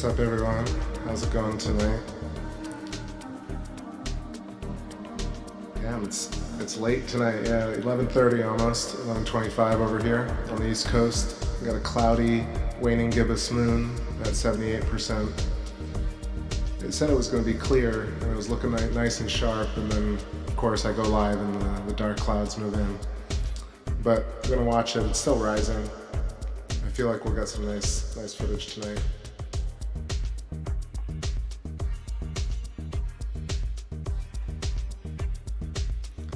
up, everyone? How's it going tonight? Damn, it's late tonight. Yeah, 11:30 almost, 11:25 over here on the East Coast. We got a cloudy, waning gibbous moon at 78%. It said it was going to be clear, and it was looking nice and sharp, and then, of course, I go live and the dark clouds move in. But I'm going to watch it. It's still rising. I feel like we'll get some nice footage tonight.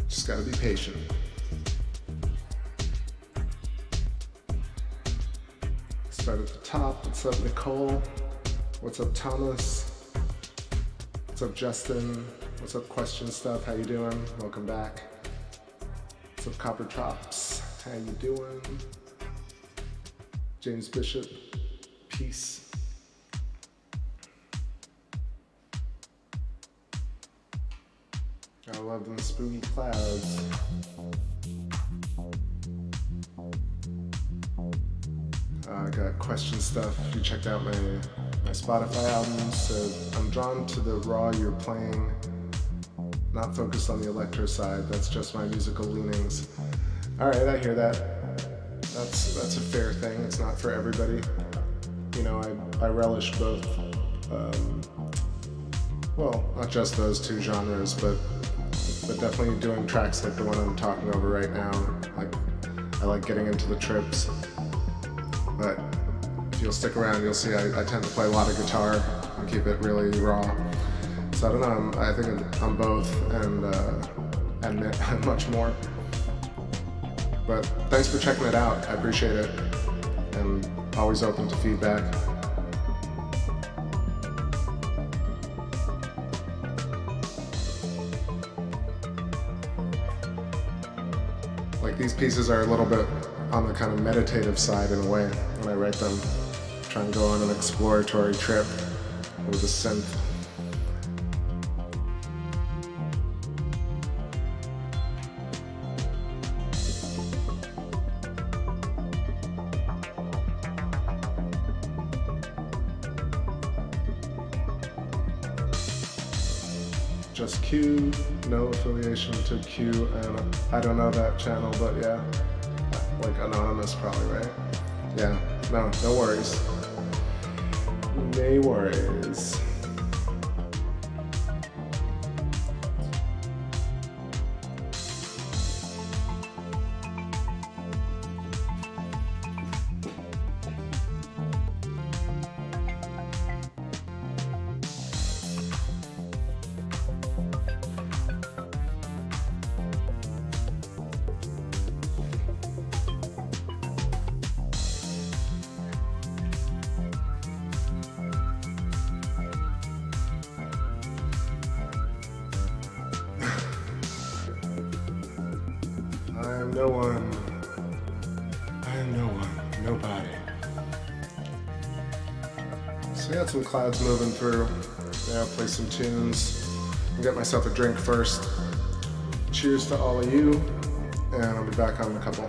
Just gotta be patient. Start at the top. What's up, Nicole? What's up, Thomas? What's up, Justin? What's up, Question Stuff? How you doing? Welcome back. What's up, Copper Tops? How you doing? James Bishop, peace. I love them spooky clouds. I got Question Stuff. You checked out my Spotify albums. So I'm drawn to the raw you're playing, not focused on the electro side. That's just my musical leanings. All right, I hear that. That's a fair thing. It's not for everybody. You know, I relish both. Well, not just those two genres, but definitely doing tracks like the one I'm talking over right now. Like, I like getting into the trips. But if you'll stick around, you'll see I tend to play a lot of guitar and keep it really raw. So I don't know. I think I'm both and much more. But thanks for checking it out. I appreciate it. And always open to feedback. Like, these pieces are a little bit on the kind of meditative side in a way when I write them. Try and go on an exploratory trip with a synth. Just Q, no affiliation to Q, and I don't know that channel, but yeah, like anonymous probably, right? Yeah, no worries. No worries. Some clouds moving through. Yeah, I'll play some tunes and get myself a drink first. Cheers to all of you, and I'll be back on a couple.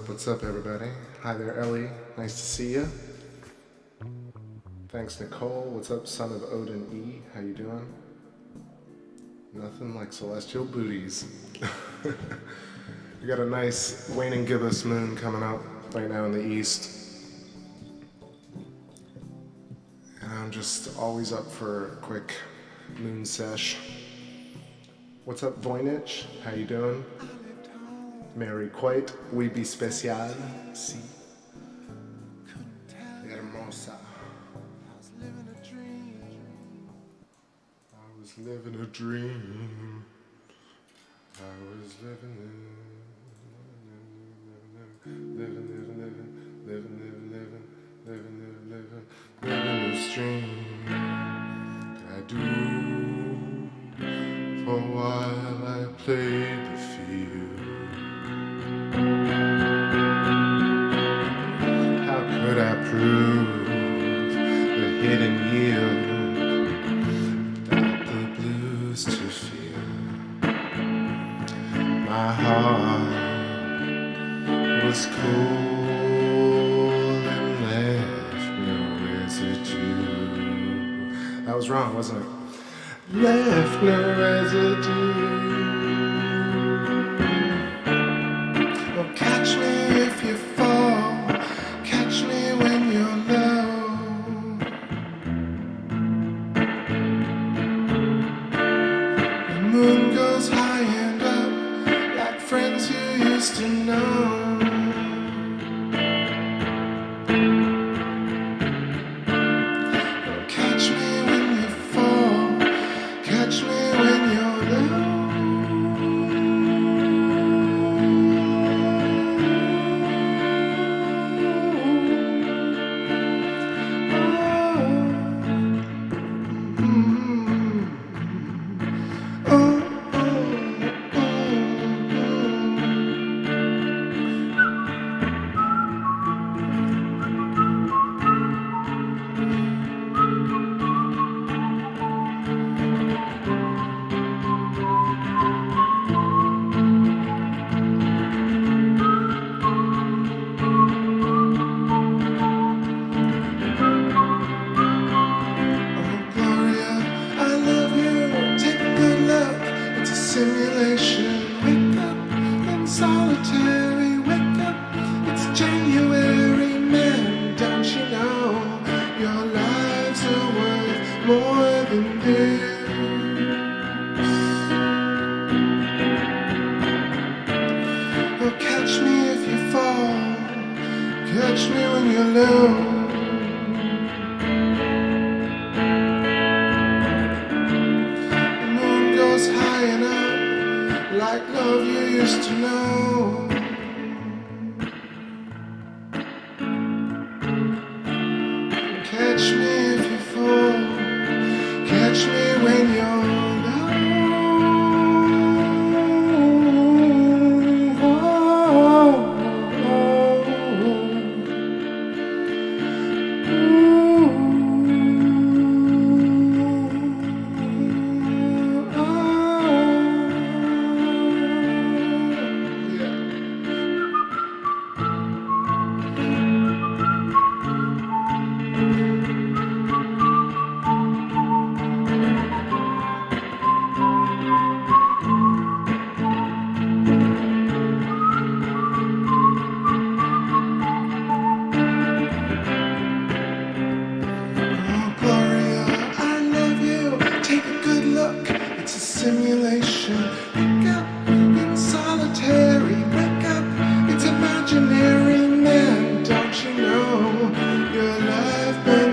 What's up, everybody? Hi there, Ellie. Nice to see you. Thanks, Nicole. What's up, son of Odin E? How you doing? Nothing like celestial booties. We got a nice waning gibbous moon coming up right now in the east. And I'm just always up for a quick moon sesh. What's up, Voynich? How you doing? Mary Quite, we be special. Si. Hermosa. I was living a dream. I was living a dream. Living a stream. I do. For a while I played the field. How could I prove the hidden yield without the blues to feel? My heart was cold and left no residue. That was wrong, wasn't it? Left no residue. Oh, catch me if you fall. Catch me when you're low. The moon goes high and up, like friends you used to know. Oh, catch me when you fall. Catch me when you're low. Simulation, wake up in solitary, wake up, it's January, man, don't you know, your lives are worth more than this. Oh, catch me if you fall, catch me when you're low. Like love you used to know. Catch me if you fall. Catch me when you're low. Simulation, wake up in solitary, wake up, it's imaginary, man, don't you know, your life been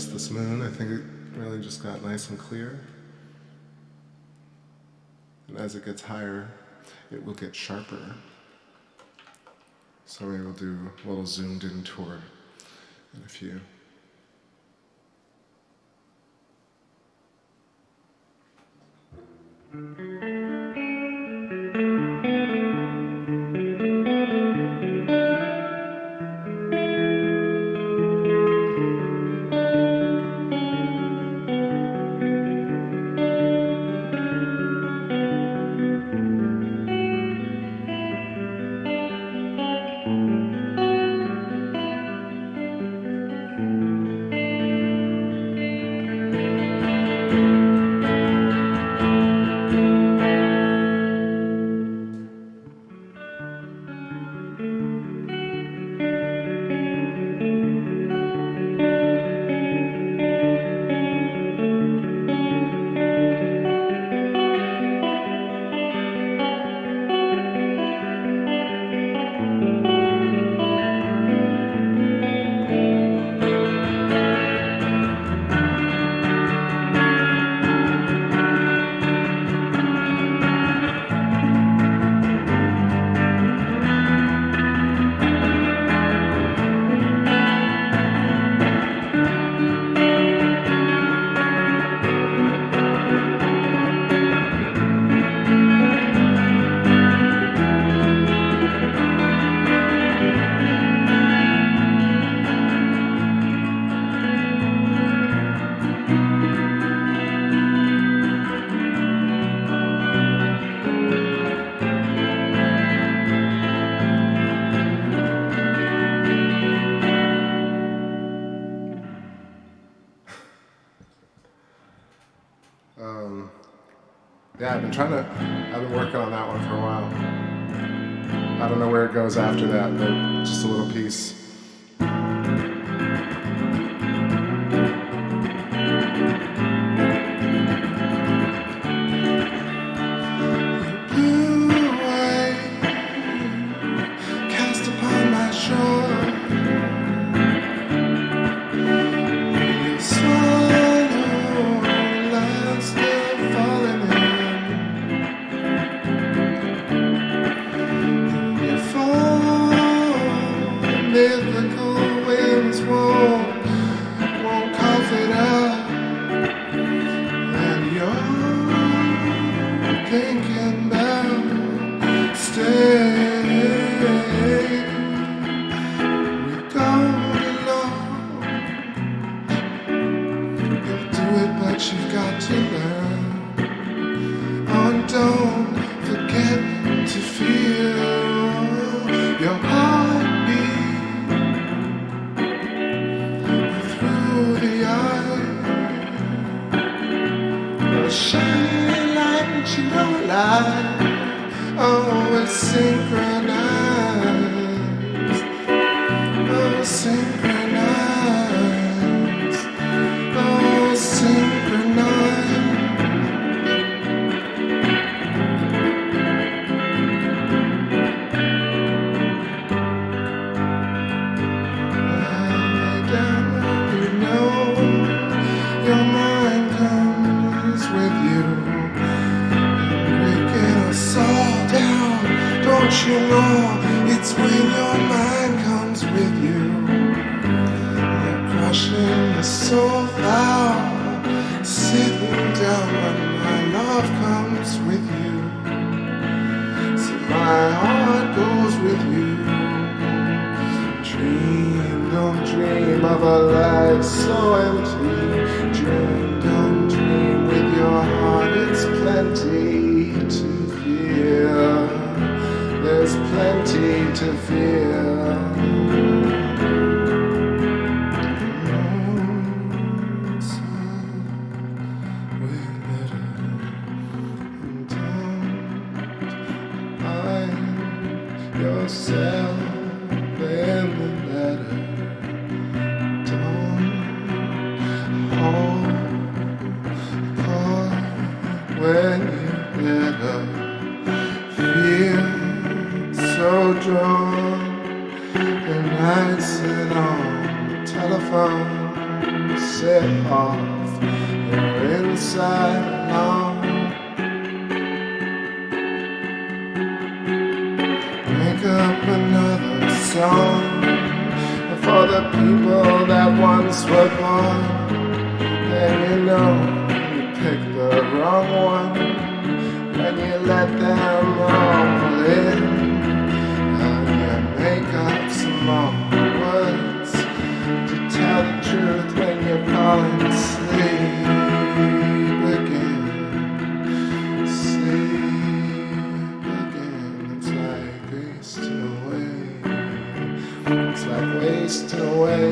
adjust this moon. I think it really just got nice and clear. And as it gets higher, it will get sharper. So maybe we'll do a little zoomed in tour in a few. Yeah, I've been working on that one for a while. I don't know where it goes after that, but just a little piece. Say strip off your inside alone. Make up another song for the people that once were born. And you know you picked the wrong one when you let them all in. And you make up some more words to tell the truth when you're falling asleep again. Sleep again. It's like wasting away. It's like wasting away.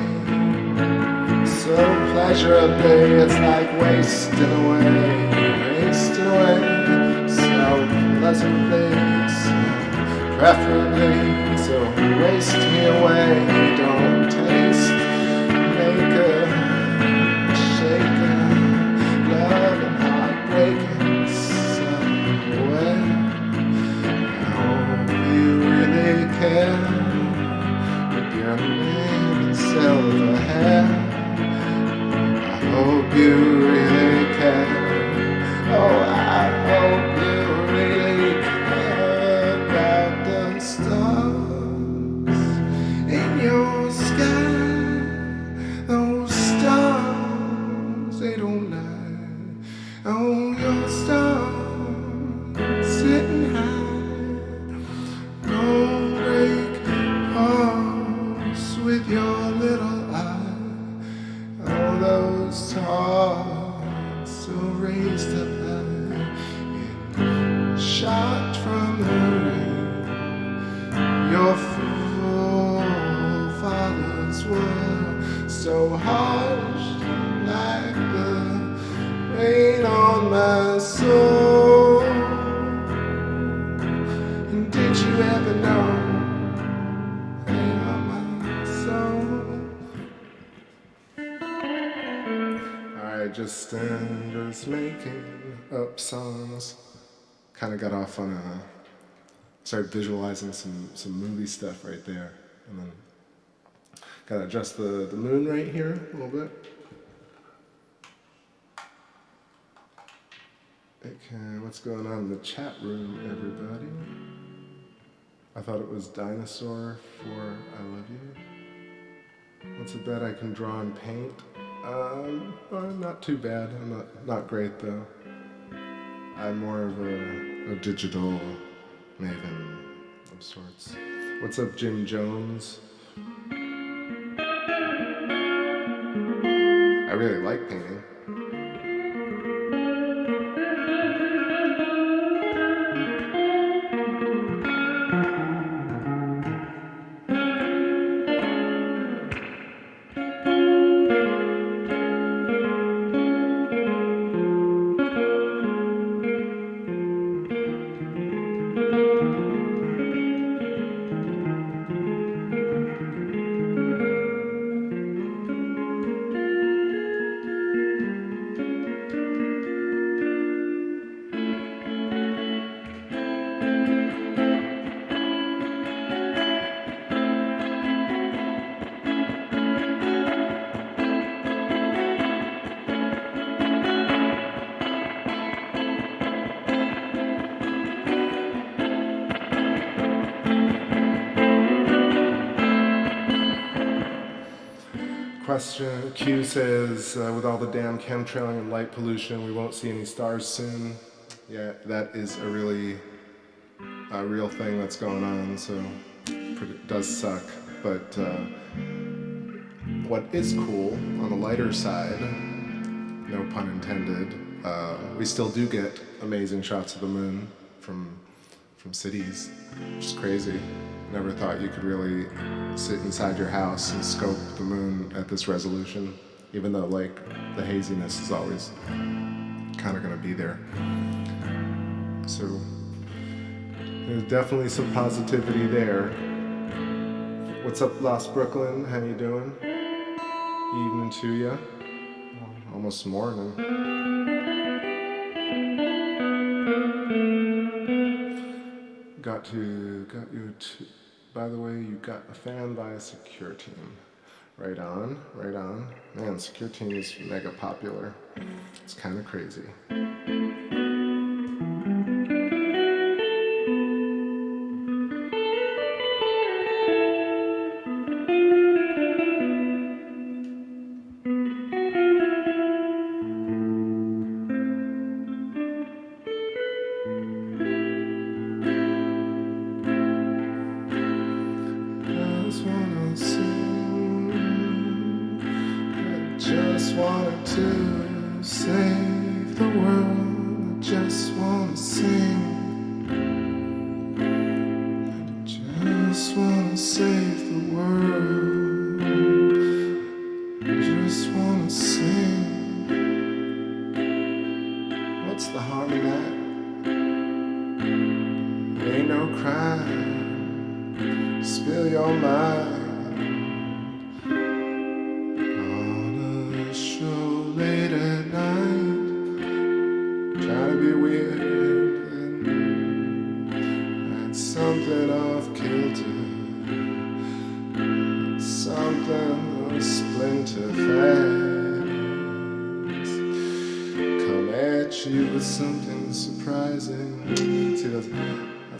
So pleasurably, it's like wasting away. Wasting away. So pleasantly, so preferably. So waste me away. Don't taste, make a shaker, love and heartbreaking somewhere. I hope you really care. Your name and silver hair. I hope you really care. Oh, I hope you really care about the stars in your sky. Those stars, they don't lie. Oh, your stars sitting high. Don't break hearts with your little eye. All those stars so raised up high, shot from the rain. Your forefathers were so harsh, like the rain on my soul. And did you ever know? Just making up songs. Kind of got off on started visualizing some movie stuff right there, and then gotta adjust the moon right here a little bit. Okay, what's going on in the chat room, everybody? I thought it was Dinosaur for I Love You. What's a bet I can draw and paint? Not too bad. I'm not great though. I'm more of a digital maven of sorts. What's up, Jim Jones? I really like painting. Question Q says, with all the damn chemtrailing and light pollution, we won't see any stars soon. Yeah, that is a really real thing that's going on, so it does suck. But what is cool, on the lighter side, no pun intended, we still do get amazing shots of the moon from cities, which is crazy. Never thought you could really sit inside your house and scope the moon at this resolution, even though like the haziness is always kind of going to be there. So there's definitely some positivity there. What's up, Lost Brooklyn? How you doing? Evening to ya. Almost morning. Got you. By the way, you got a fan by a secure team. Right on, right on. Man, Secure Team is mega popular. It's kind of crazy. Just wanted to save the world. I just wanna sing. I just wanna save the world. I just wanna sing. What's the harm in that? Ain't no crime. Spill your mind. Late at night, trying to be weird, and that's something off kilter, something a splinter fast. Come at you with something surprising. See, that's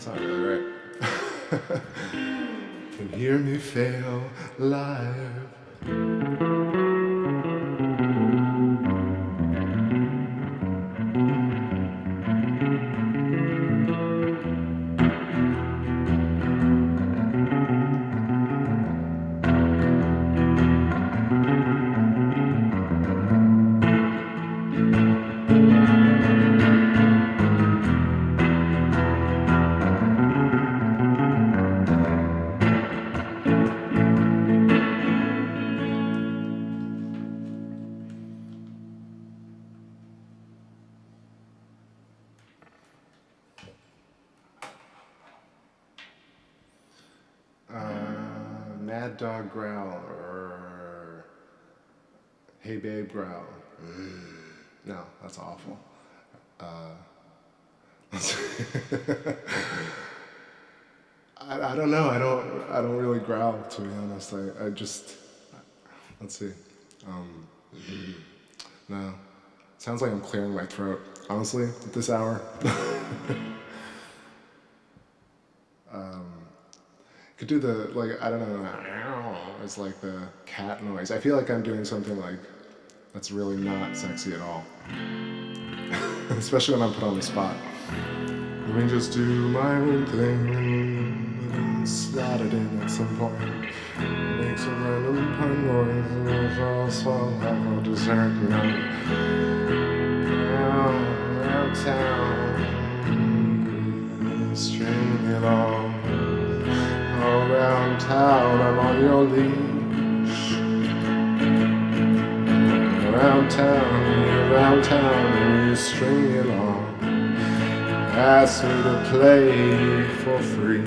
not really right. Can hear me fail live. Mad Dog Growl or Hey Babe Growl. No, that's awful. I don't know. I don't really growl, to be honest. I just, let's see. No, sounds like I'm clearing my throat. Honestly, at this hour. Could do the, like, I don't know, it's like the cat noise. I feel like I'm doing something like that's really not sexy at all. Especially when I'm put on the spot. Let me just do my own thing and slot it in at some point. Make some random pun noise and I'll swallow dessert, you know. Around town, string me along. Around town, I'm on your leash. Around town, and you string me along. Ask me to play for free.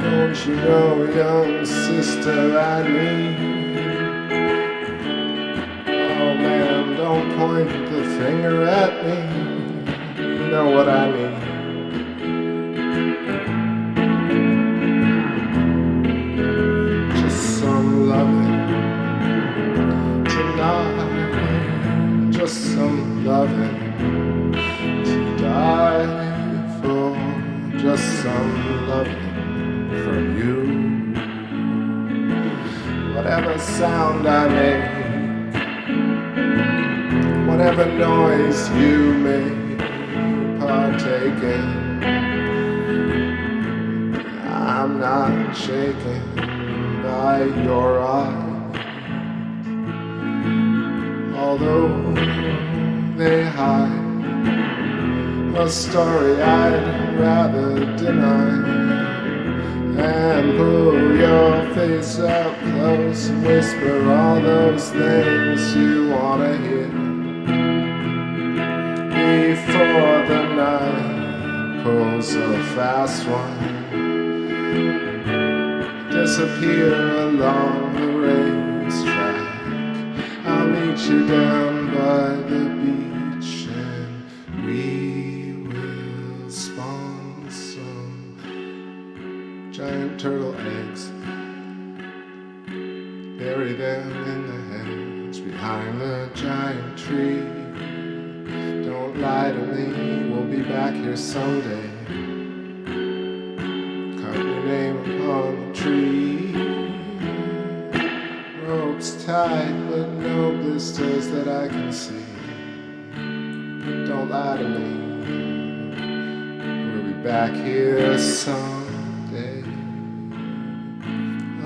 Don't you know, young sister, I need. Oh man, don't point the finger at me. You know what I need. Just some loving to die for, just some loving from you. Whatever sound I make, whatever noise you may partake in, I'm not shaken by your eyes. Although they hide a story I'd rather deny, and pull your face up close and whisper all those things you wanna hear before the night pulls a fast one. Disappear along the racetrack. I'll meet you down by the beach and we will spawn some giant turtle eggs. behind the giant tree. Don't lie to me, we'll be back here someday. Cut your name upon the tree. Ropes tight, but no blisters that I can see. Don't lie to me, we'll be back here someday.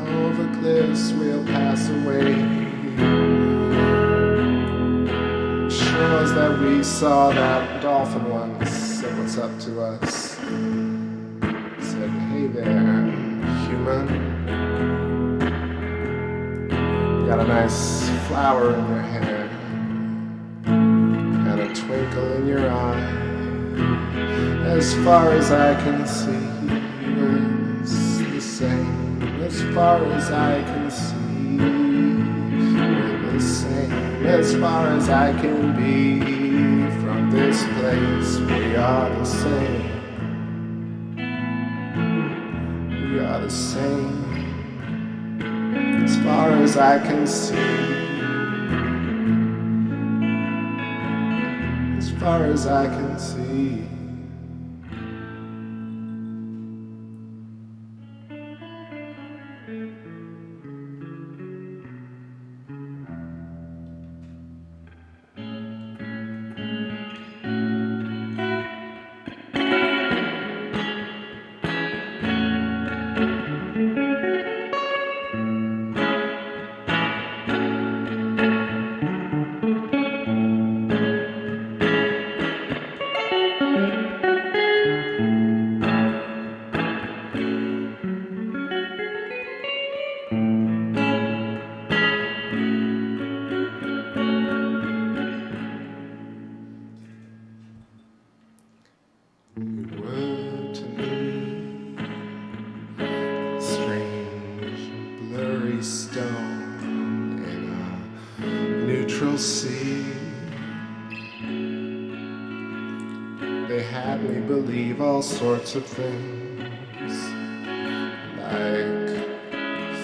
Over cliffs we'll pass away. Shores that we saw, that dolphin once said what's up to us. Said, hey there, human. You got a nice flower in your hair and a twinkle in your eye. As far as I can see, it's the same. As far as I can see, we're the same. As far as I can be from this place, we are the same. We are the same. As far as I can see. As far as I can see. Sorts of things like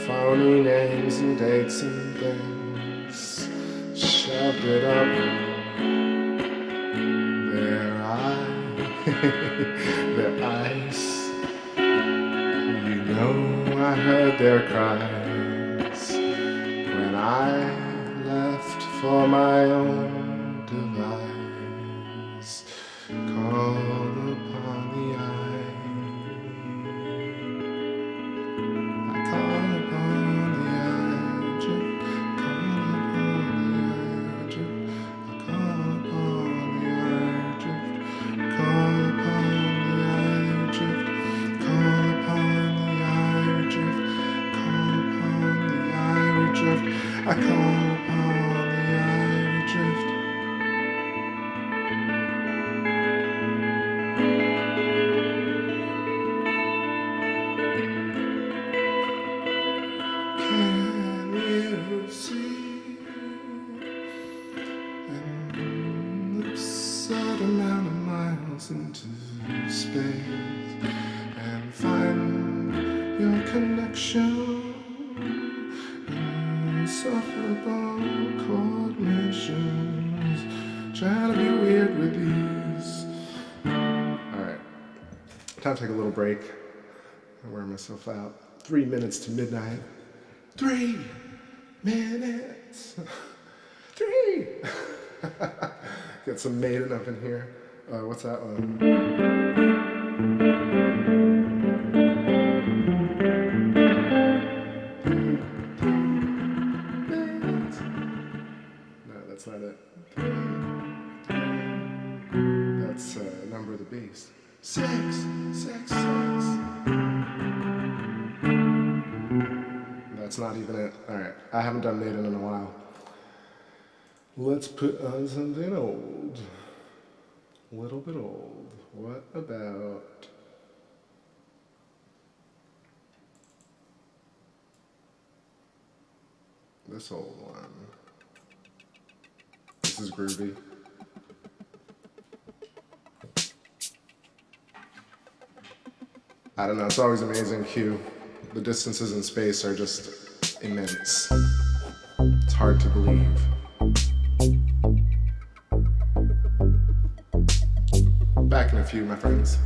phony names and dates and things, shoved it up their eyes. You know I heard their cries when I left for my own device. Called upon the eye. I call upon the eye drift. Call upon the eye drift. I call upon the eye drift. Call upon the eye drift. Call upon the eye drift. Call upon the eye drift. I call upon the eye drift. Into space and find your connection. Insufferable coordinations. Trying to be weird with these. Alright, time to take a little break. I'm wearing myself out. 3 minutes to midnight. 3 minutes. 3. Get some Maiden up in here. What's that one? No, that's not it. That's Number of the Beast. 6, 6, 6. That's not even it. Alright, I haven't done Maiden in a while. Let's put on something old. A little bit old. What about this old one? This is groovy. I don't know, it's always amazing, Q. The distances in space are just immense. It's hard to believe. Back in a few, my friends.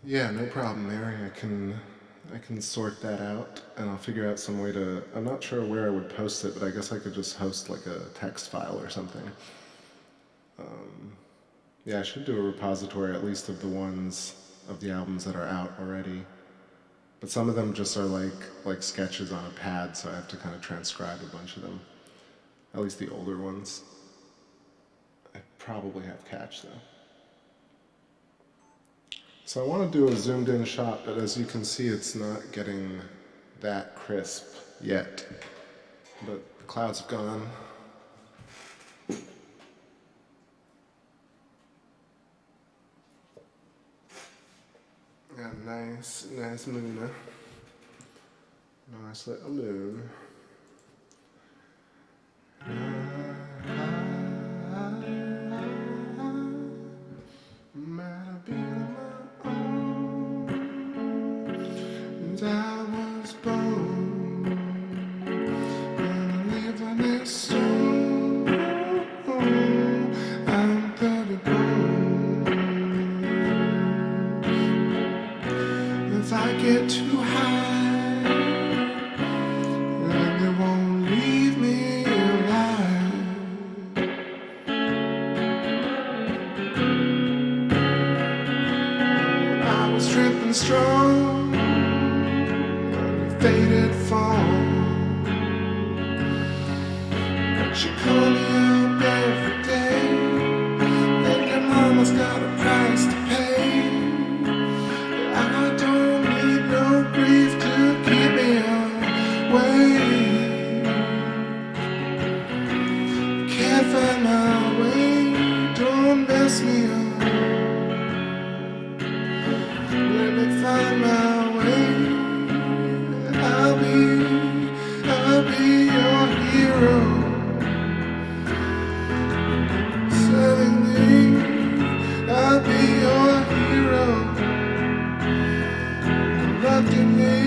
Yeah, no problem, Mary. I can sort that out, and I'll figure out some way to. I'm not sure where I would post it, but I guess I could just host like a text file or something. Yeah, I should do a repository at least of the ones of the albums that are out already. But some of them just are like sketches on a pad, so I have to kind of transcribe a bunch of them. At least the older ones. I probably have Catch though. So I want to do a zoomed in shot, but as you can see, it's not getting that crisp yet. But the clouds have gone. Yeah, nice moon. Nice little moon. Might have been on my own, and I was born, and I live on this stone. I'm 34. If I get too high, then they won't leave me alive. I was tripping strong on your faded phone, but you call me up every day, and your mama's got a price to pay. I don't need no grief to keep me away. Can't find my way, don't mess me up. Let me find my way. I'll be your hero. Serving me, I'll be your hero. Look at me,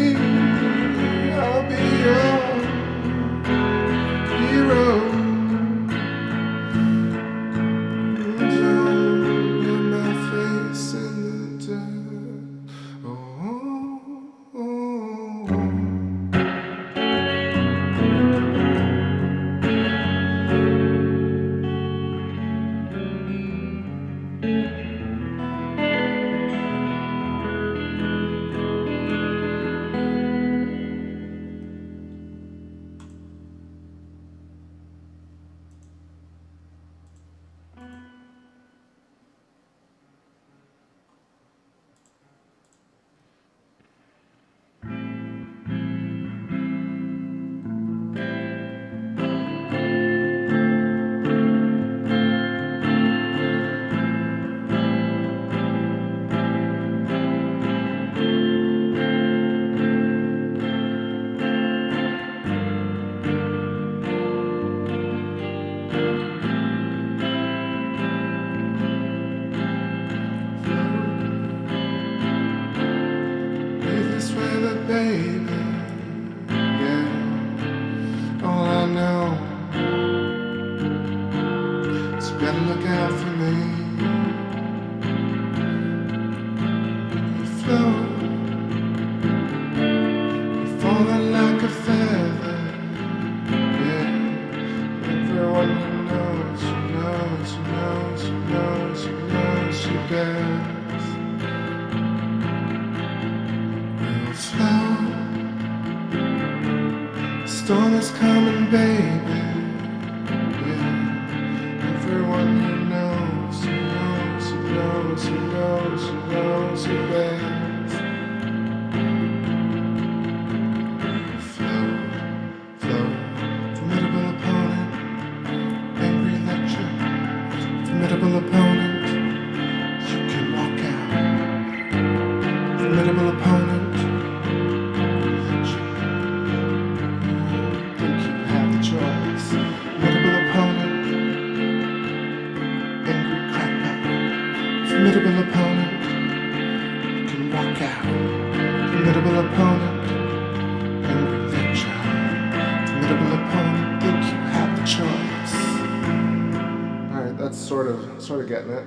I'll be your hero. Don't put my face in the dirt. Oh, oh, oh. Storm is coming, baby. Yeah. Everyone who knows, who knows, who knows, who knows, who knows, who bears. Flow, flow, formidable opponent, angry lecture, formidable opponent. You can walk out, formidable opponent. Formidable opponent, you can walk out. Formidable opponent, angry lecture. Formidable opponent, think you have the choice. Alright, that's sort of getting it.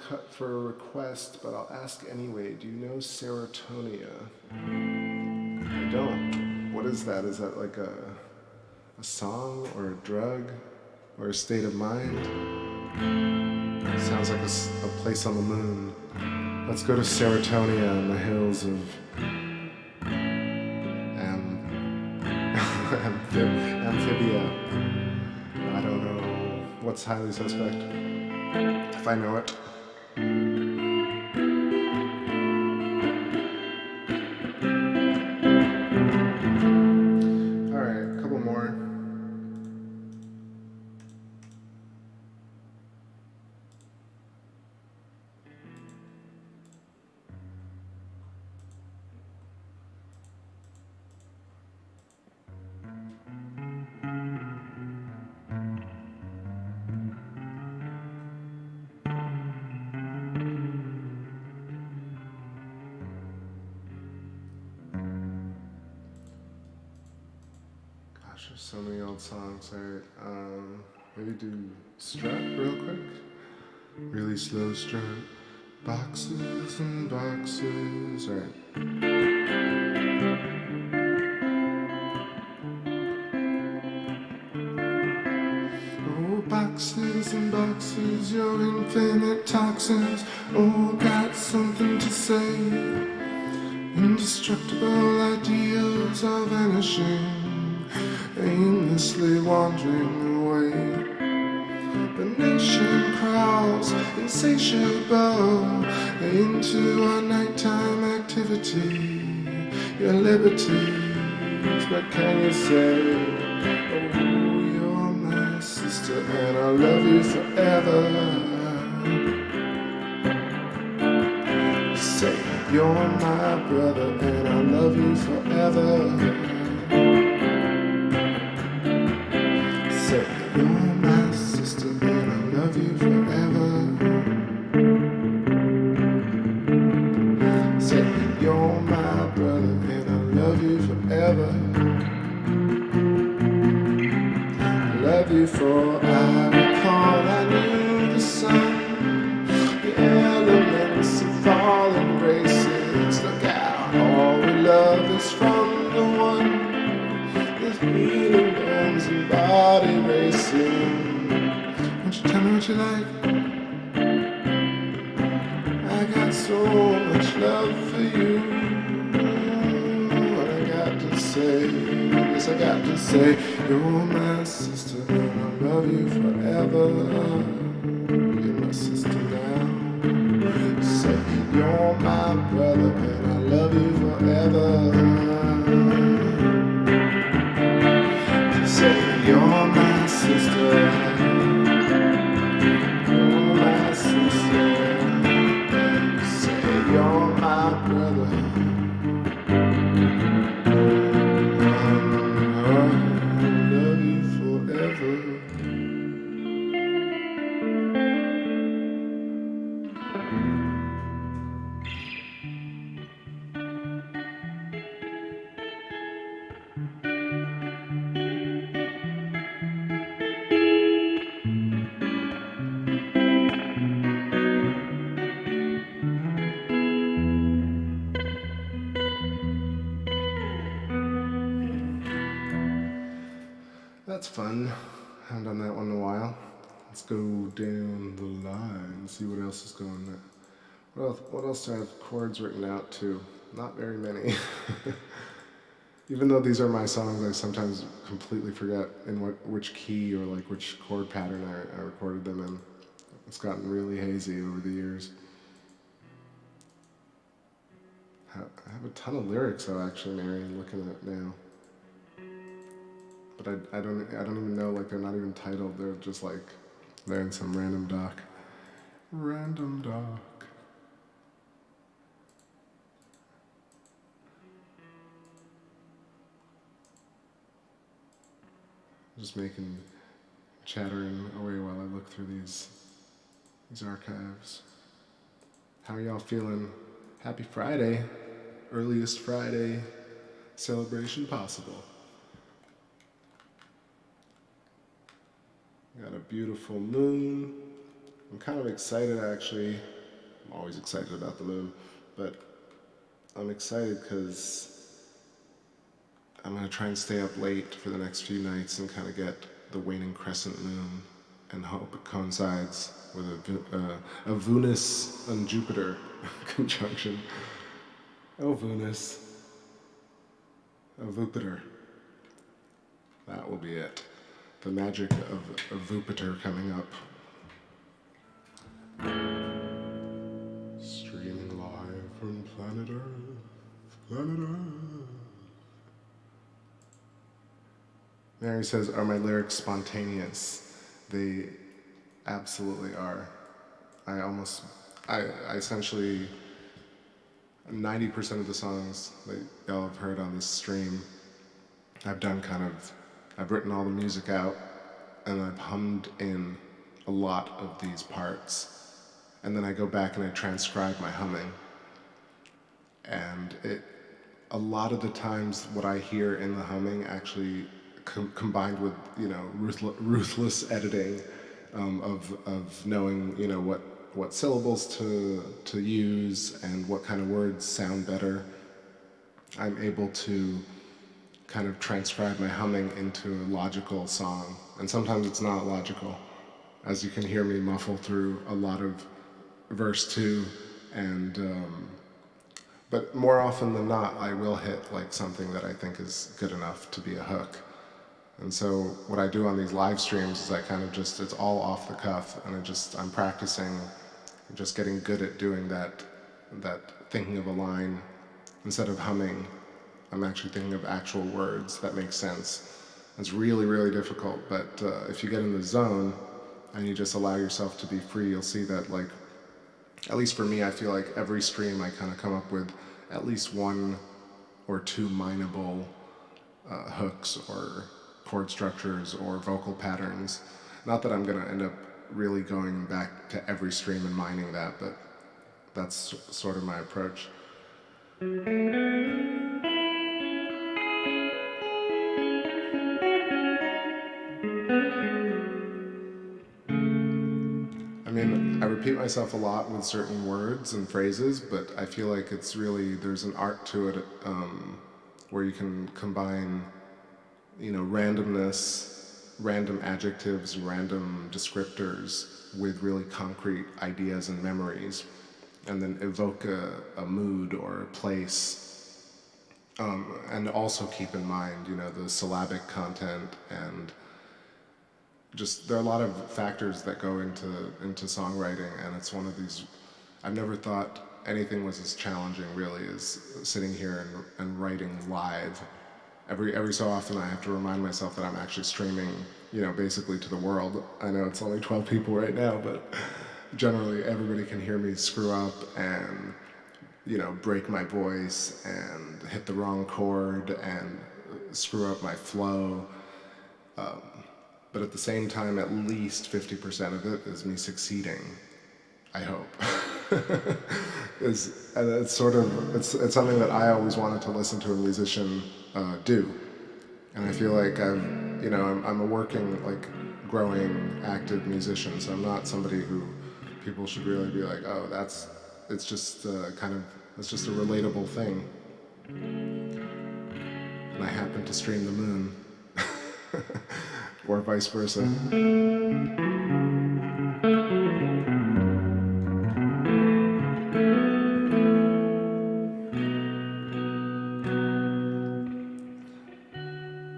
cut for a request, but I'll ask anyway. Do you know serotonia? I don't. What is that? Is that like a song or a drug or a state of mind? Sounds like a place on the moon. Let's go to Serotonia in the hills of Amphibia. I don't know what's highly suspect. If I know it. Alright, a couple more. There's so many old songs. Alright, maybe do Strut real quick. Really slow strut. Boxes and boxes. Alright. Oh, boxes and boxes, your infinite toxins. Oh, got something to say. Indestructible ideals are vanishing, aimlessly wandering away. The nation crawls insatiable into our nighttime activity. Your liberties, what can you say? Oh, you're my sister and I love you forever. Say you're my brother and I love you forever. Say you're my sister and I love you forever. Say you're my brother and I love you forever. Love you for I recall I knew the sun, the elements of fallen races. Look out, all we love is from the one. There's healing bones and body racing. Won't you tell me what you like? I got so much love for you. What I got to say, yes I got to say, you're my sister and I love you forever. You're my sister now. Say you're my brother and I love you forever. Say you're my sister, you're my sister. Say you're my brother, I love you forever. That's fun. Haven't done that one in a while. Let's go down the line, see what else is going on. What else do I have chords written out to? Not very many. Even though these are my songs, I sometimes completely forget in which key or like which chord pattern I recorded them in. It's gotten really hazy over the years. I have a ton of lyrics though, actually, Mary, looking at it now. But I don't even know, like they're not even titled, they're just like, they're in some random doc. Random doc. Just chattering away while I look through these archives. How are y'all feeling? Happy Friday, earliest Friday celebration possible. Got a beautiful moon. I'm kind of excited actually. I'm always excited about the moon, but I'm excited because I'm going to try and stay up late for the next few nights and kind of get the waning crescent moon and hope it coincides with a Venus and Jupiter conjunction. Oh, Venus. Oh, Jupiter. That will be it. The magic of Jupiter coming up. Streaming live from planet Earth, planet Earth. Mary says, are my lyrics spontaneous? They absolutely are. I essentially, 90% of the songs that y'all have heard on this stream, I've written all the music out, and I've hummed in a lot of these parts. And then I go back and I transcribe my humming. And a lot of the times what I hear in the humming actually combined with, ruthless editing of knowing, what syllables to use and what kind of words sound better, I'm able to kind of transcribe my humming into a logical song. And sometimes it's not logical, as you can hear me muffle through a lot of verse 2, but more often than not, I will hit like something that I think is good enough to be a hook. And so what I do on these live streams is I kind of it's all off the cuff, and I'm practicing, just getting good at doing that thinking of a line. Instead of humming, I'm actually thinking of actual words that make sense. It's really, really difficult, but if you get in the zone and you just allow yourself to be free, you'll see that, like, at least for me, I feel like every stream I kind of come up with at least one or two mineable hooks or chord structures or vocal patterns. Not that I'm going to end up really going back to every stream and mining that, but that's sort of my approach. I mean, I repeat myself a lot with certain words and phrases, but I feel like there's an art to it where you can combine, randomness, random adjectives, random descriptors with really concrete ideas and memories, and then evoke a mood or a place, and also keep in mind, the syllabic content, and there are a lot of factors that go into songwriting, and it's one of these. I've never thought anything was as challenging, really, as sitting here and writing live. Every so often I have to remind myself that I'm actually streaming, basically to the world. I know it's only 12 people right now, but generally everybody can hear me screw up and, break my voice and hit the wrong chord and screw up my flow. But at the same time, at least 50% of it is me succeeding, I hope. It's something that I always wanted to listen to a musician do. And I feel like I'm a working, like, growing, active musician, so I'm not somebody who people should really be like, oh, it's just it's just a relatable thing. And I happen to stream the moon. Or vice versa.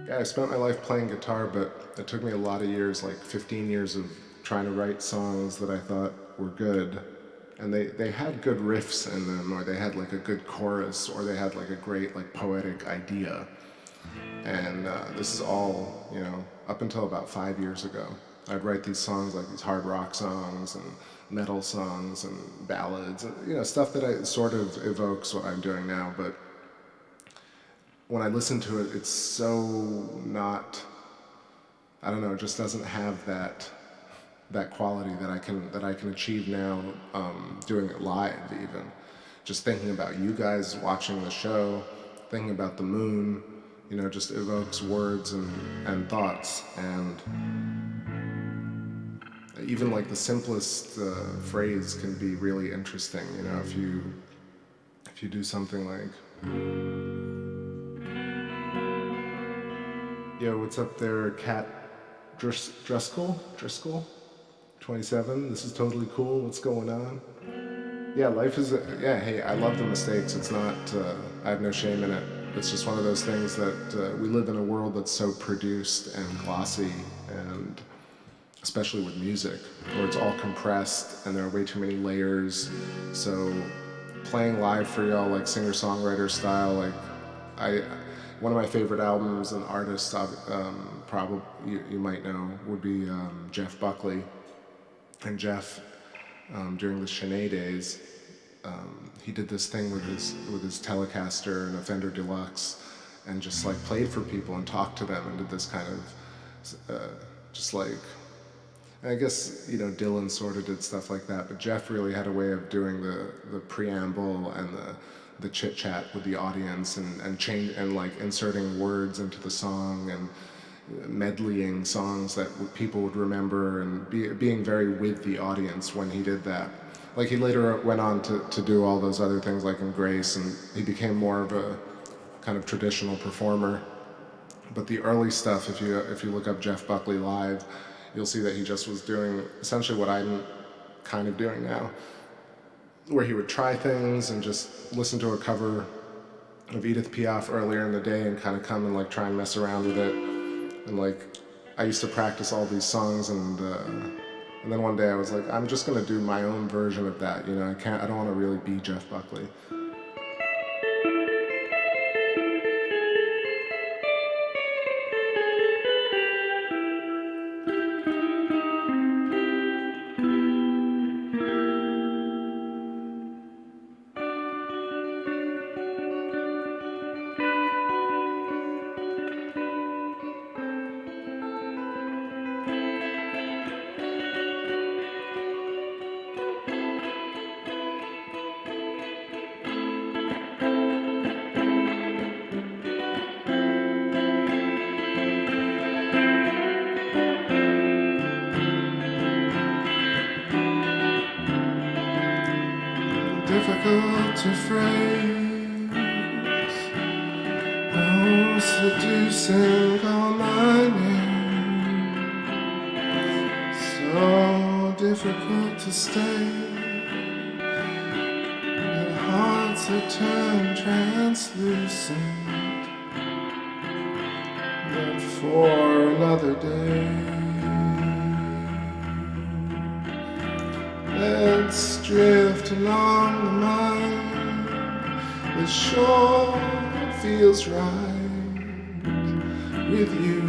Yeah, I spent my life playing guitar, but it took me a lot of years, like 15 years of trying to write songs that I thought were good. And they had good riffs in them, or they had like a good chorus, or they had like a great like poetic idea. And this is all, up until about 5 years ago. I'd write these songs, like these hard rock songs and metal songs and ballads, stuff that sort of evokes what I'm doing now. But when I listen to it, it's so not, I don't know, it just doesn't have that quality that I can achieve now, doing it live even. Just thinking about you guys watching the show, thinking about the moon, just evokes words and thoughts, and even like the simplest phrase can be really interesting, you know, if you do something like, yo, what's up there, Cat Driscoll, 27, this is totally cool, what's going on? Yeah, life is, yeah, hey, I love the mistakes. It's not, I have no shame in it. It's just one of those things that we live in a world that's so produced and glossy, and especially with music, where it's all compressed and there are way too many layers. So playing live for y'all, like singer-songwriter style, like one of my favorite albums and artists, probably you might know, would be Jeff Buckley. And Jeff, during the Shanae days, he did this thing with his Telecaster and a Fender Deluxe, and just like played for people and talked to them and did this kind of just like, I guess, you know, Dylan sort of did stuff like that, but Jeff really had a way of doing the preamble and the chit chat with the audience, and change and like inserting words into the song and medleying songs that people would remember, and being very with the audience when he did that. Like, he later went on to do all those other things like in Grace, and he became more of a kind of traditional performer. But the early stuff, if you look up Jeff Buckley live, you'll see that he just was doing essentially what I'm kind of doing now, where he would try things and just listen to a cover of Edith Piaf earlier in the day and kind of come and like try and mess around with it. And like, I used to practice all these songs, and then one day I was like, I'm just gonna do my own version of that, you know, I don't wanna really be Jeff Buckley. Difficult to phrase, oh, seducing, call my name, so difficult to stay, and hearts are turned translucent, but for another day. Let's drift along the mine. The shore feels right with you.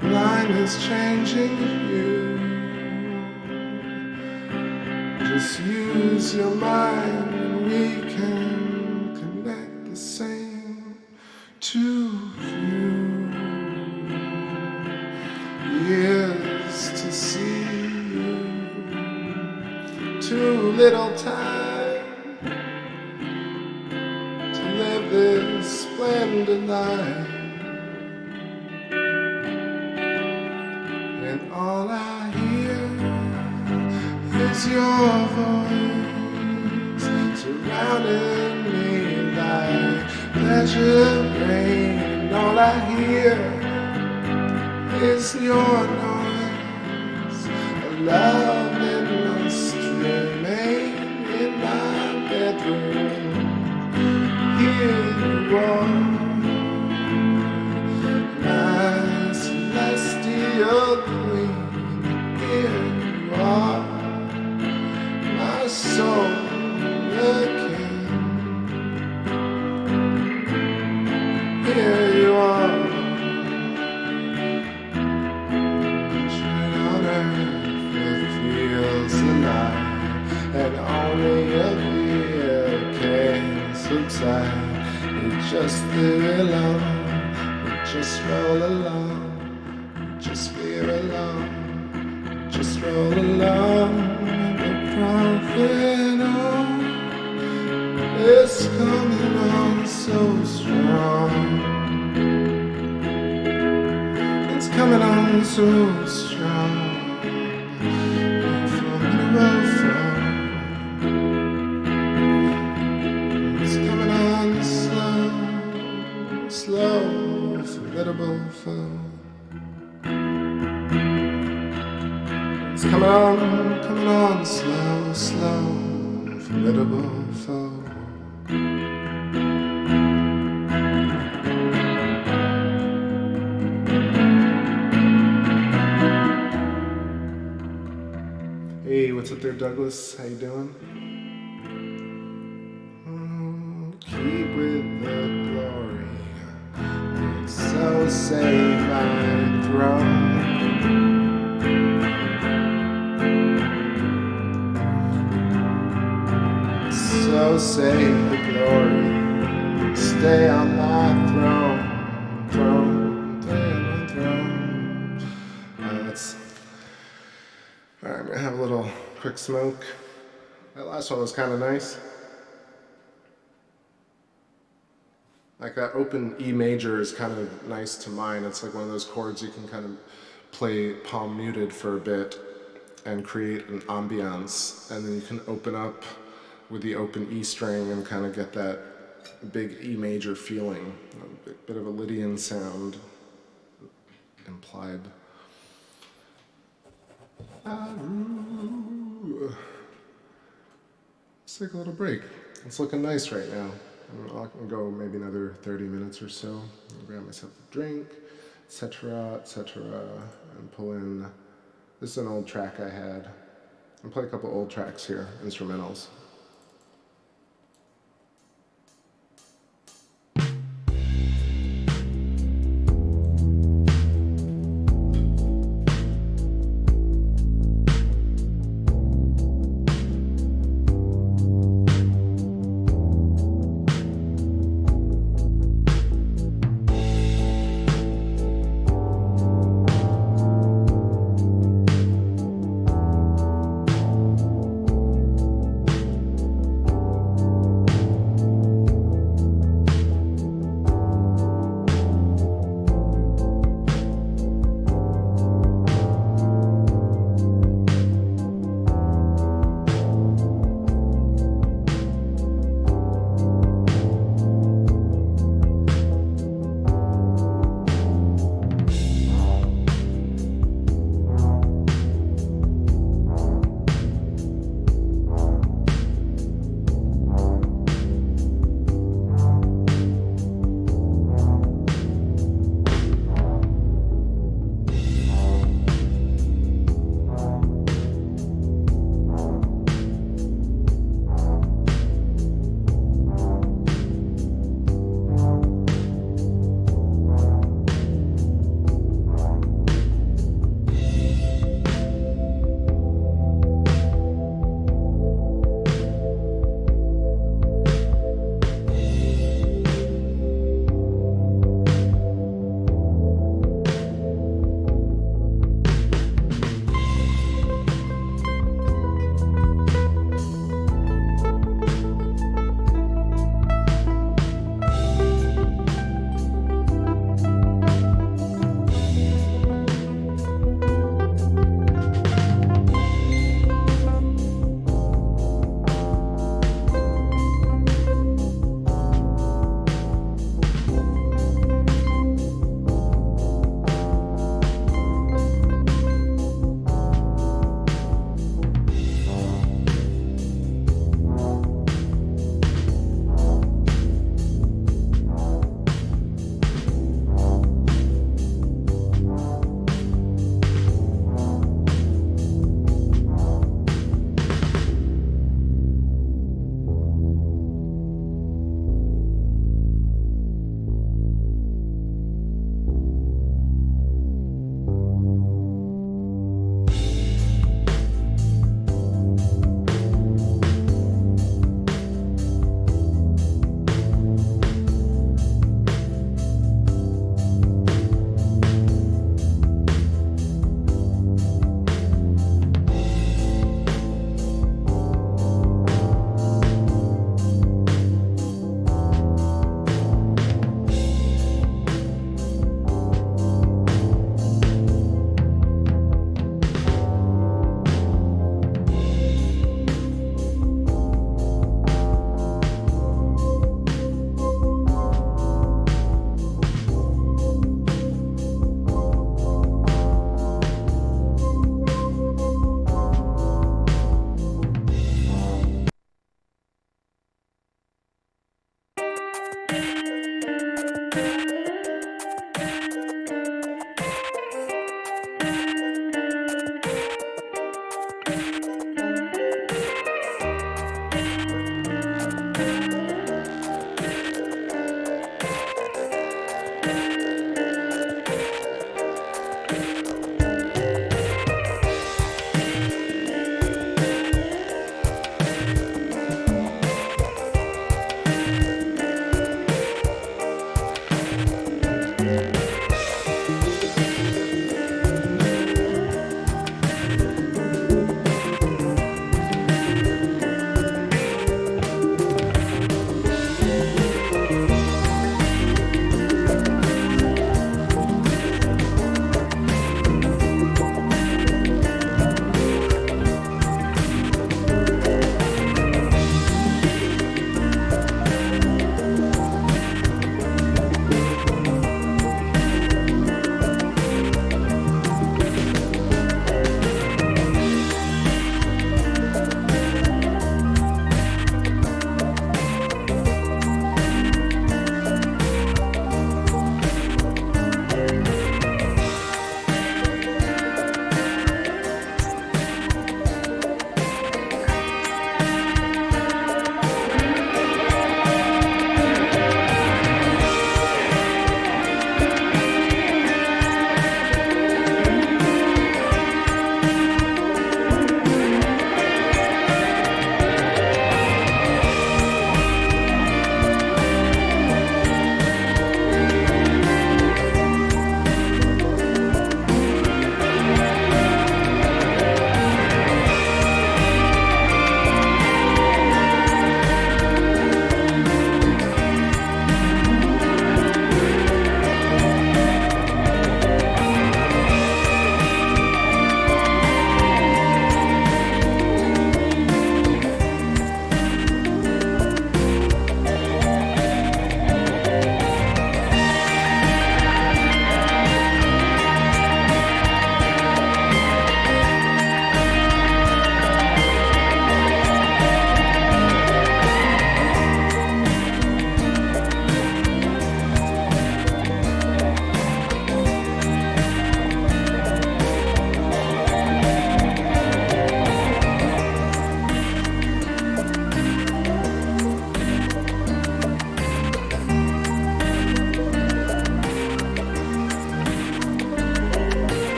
Blindness changing you. Just use your mind and we can connect the same to you. Years to see you, too little time to live this splendid life, and all I hear is your voice surrounding me like pleasure rain, and all I hear is your noise. A love that must remain in my bedroom. Here you are, my celestial queen. Here you are, my soul again. Here you are. And only a fear can subside. We just live alone, we just roll along, we just veer along, we just roll along. The prophet on is coming on so strong. so strong. Formidable foe. It's coming on slow, slow, formidable foe. It's coming on slow, slow, formidable foe. Hey, what's up there, Douglas? How you doing? Keep with the glory, so save my throne. So save the glory, stay on my throne, stay on my throne. Alright, I'm gonna have a little quick smoke. That last one was kind of nice. Like that open E major is kind of nice to mine. It's like one of those chords you can kind of play palm muted for a bit and create an ambiance, and then you can open up with the open E string and kind of get that big E major feeling. A bit of a Lydian sound implied. Let's take a little break. It's looking nice right now. I can go maybe another 30 minutes or so. I'll grab myself a drink, etc., and pull in. This is an old track I had. I'll play a couple old tracks here, instrumentals.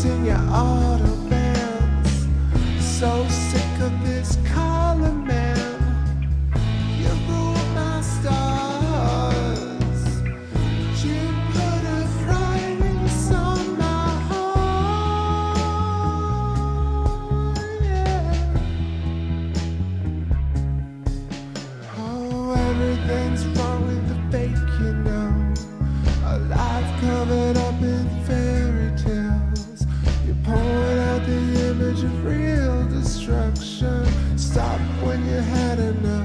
in your auto bands. So sick of this color, man. You rule my stars. You put a price on my heart, yeah. Oh, everything's wrong with the fake, you know. A life covered up in fairy tales. You're pouring out the image of real destruction. Stop when you had enough.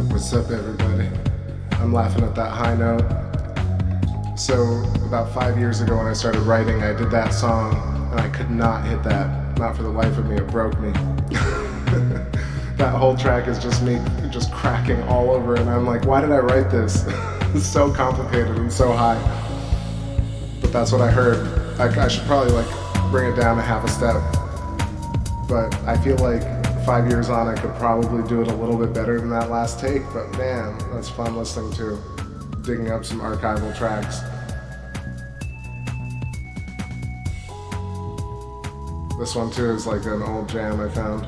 What's up, everybody? I'm laughing at that high note. So about 5 years ago when I started writing, I did that song and I could not hit that. Not for the life of me, it broke me. That whole track is just me just cracking all over, and I'm like, why did I write this? It's so complicated and so high. But that's what I heard. I should probably like bring it down a half a step. But I feel like 5 years on, I could probably do it a little bit better than that last take, but man, that's fun listening to, digging up some archival tracks. This one too is like an old jam I found.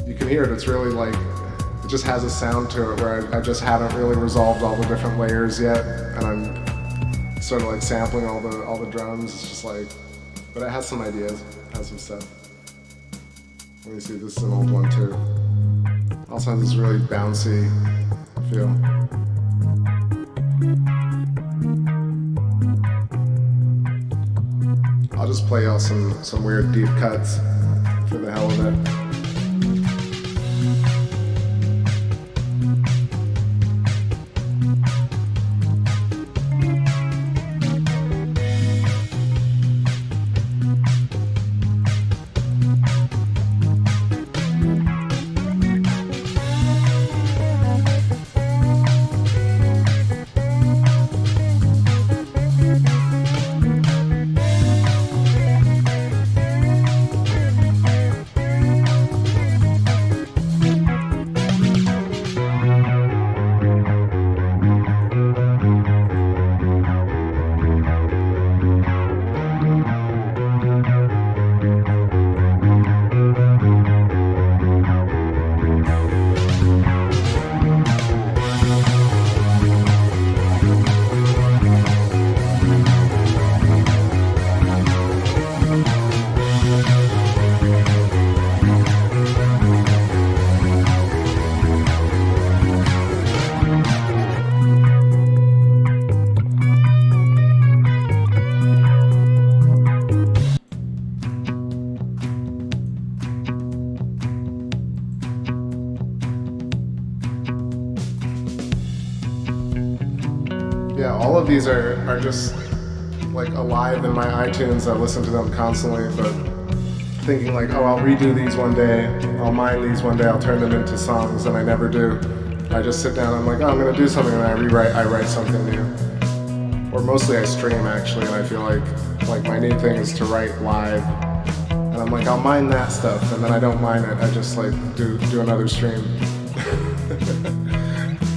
You can hear it, it's really like, it just has a sound to it where I just haven't really resolved all the different layers yet, and I'm sort of like sampling all the drums. It's just like, but it has some ideas, it has some stuff. Let me see, this is an old one too. Also has this really bouncy feel. I'll just play y'all some weird deep cuts for the hell of it. Yeah, all of these are just like alive in my iTunes. I listen to them constantly, but thinking like, oh, I'll redo these one day, I'll mine these one day, I'll turn them into songs, and I never do. I just sit down, I'm like, oh, I'm gonna do something, and I write something new. Or mostly I stream actually, and I feel like my new thing is to write live. And I'm like, I'll mine that stuff, and then I don't mine it, I just like do another stream.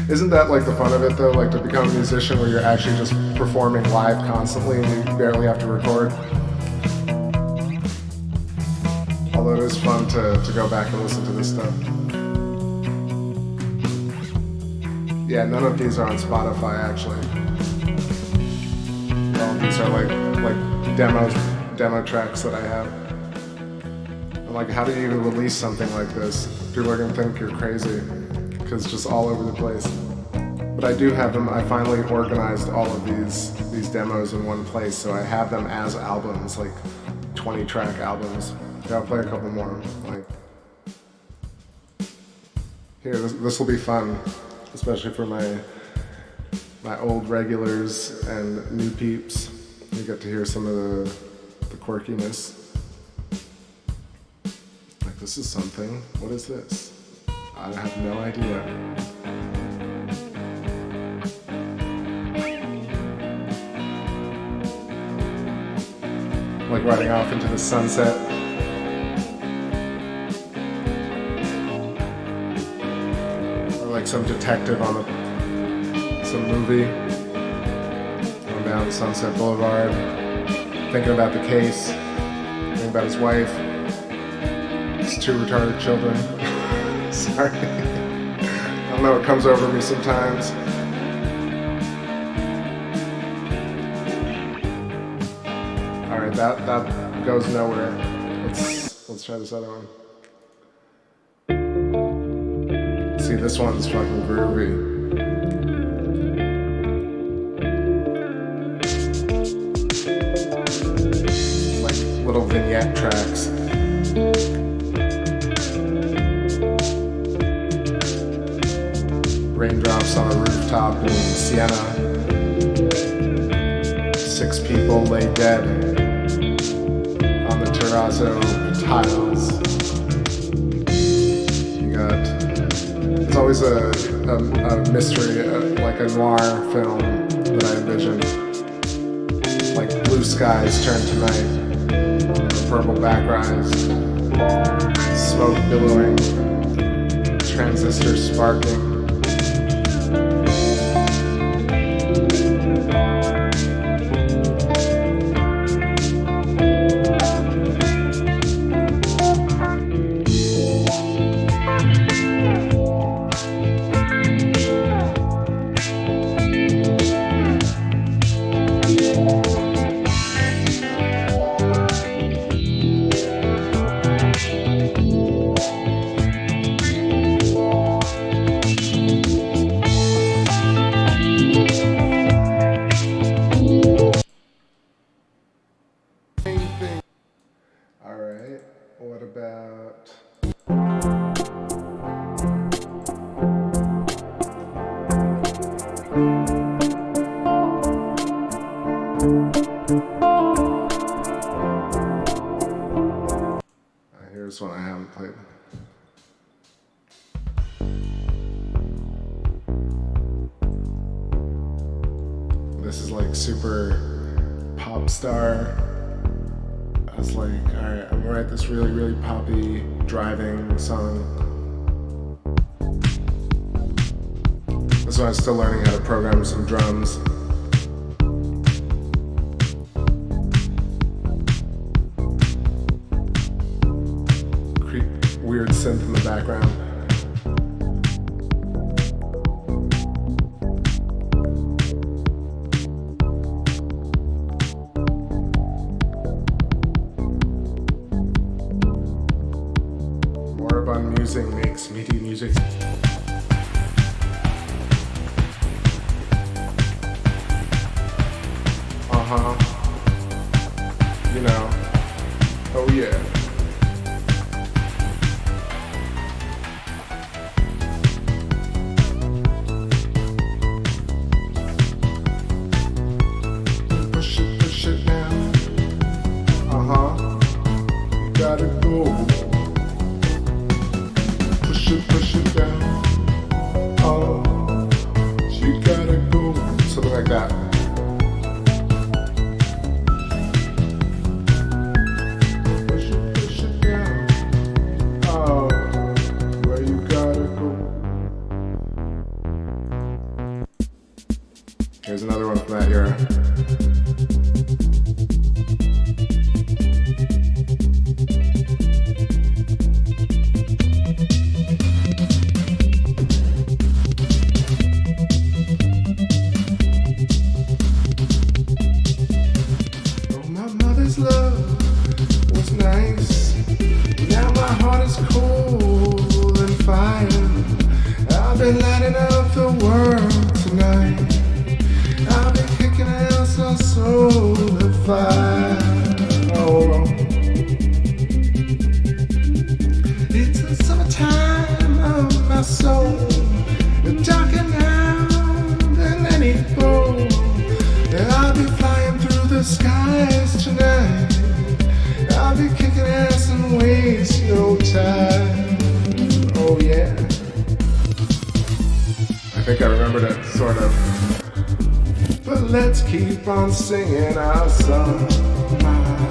Isn't that like the fun of it though, like to become a musician where you're actually just performing live constantly and you barely have to record? Although it is fun to go back and listen to this stuff. Yeah, none of these are on Spotify actually. All of these are like demo tracks that I have. I'm like, how do you even release something like this? People are gonna think you're crazy because it's just all over the place. But I do have them. I finally organized all of these demos in one place, so I have them as albums, like 20-track albums. Yeah, I'll play a couple more. Like, here, this will be fun, especially for my old regulars and new peeps. You get to hear some of the quirkiness. Like, this is something. What is this? I have no idea. Like riding off into the sunset. Like some detective on some movie, going down Sunset Boulevard, thinking about the case, thinking about his wife, his 2 retarded children. Sorry, I don't know, it comes over me sometimes. All right, that goes nowhere. Let's try this other one. See, this one's fucking groovy. Like little vignette tracks. Raindrops on a rooftop in Siena. 6 people lay dead on the terrazzo tiles. You got... It's always a mystery, like a noir film that I envision. Like blue skies turn to night, purple backgrounds, smoke billowing, transistors sparking. Here's one I haven't played. This is like super pop star. I was like, alright, I'm gonna write this really, really poppy driving song. This one I was still learning how to program some drums. Weird synth in the background. Moribund music makes meaty music. You know. Oh yeah. gotta go. Push it down. Oh, you gotta go. Something like that. Push it down. Oh, where you gotta go. Here's another one from that era. Keep on singing our song, my